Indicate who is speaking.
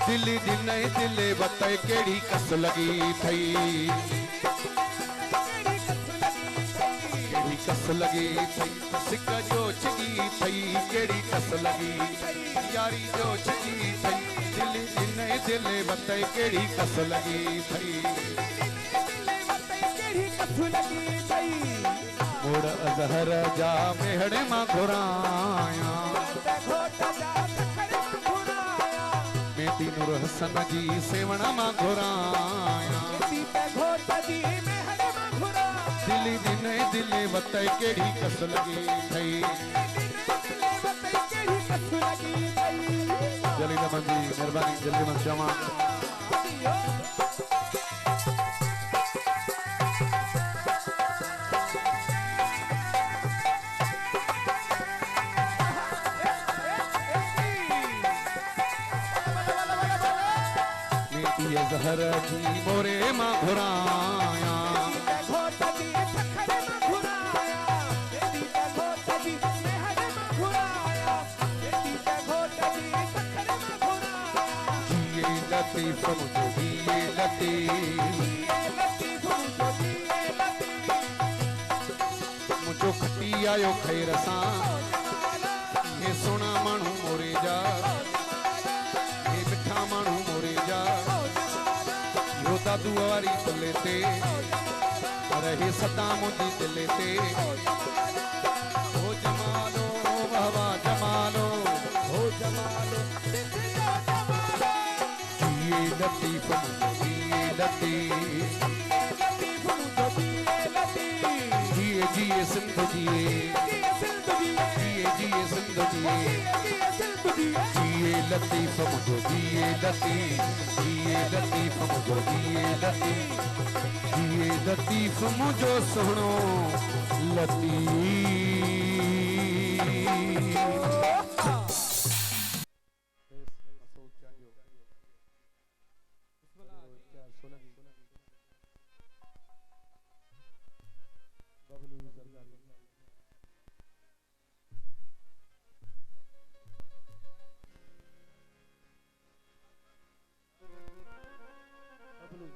Speaker 1: दिली दिन दिले बताए केड़ी कस लगी थई केड़ी कस लगी थई सिक जो चगी थई केड़ी कस लगी यारी जो चगी थई दिली दिन दिले बताए केड़ी कस लगी थई मोड़ अजहर जा मेहड़े मां घुराया बेटी नूर हसन जी सेवण मां घुराया दिली दिन दिले वतई केड़ी कस लगी थई जल्दी दमन जी मेहरबानी जल्दी मन क्षमा जहर जी मोरे मां घुराया जिए लतीफ मुझो जिए लतीफ मुझो खटी आयो खैर सां ये सोना मानू मोरे जा ये मिठा मानू मोरे जा दादू वारी तले ते रहे सदा मुंदी दिले ते हो जमालो बाबा जमालो हो जमालो जिए लतीफ जिए लतीफ जिए जिए सिंध जिए जिए सिंध जिए जिए लतीफ मुझो जिए लतीफ मुझो जिए लतीफ मुझो सुनो लतीफ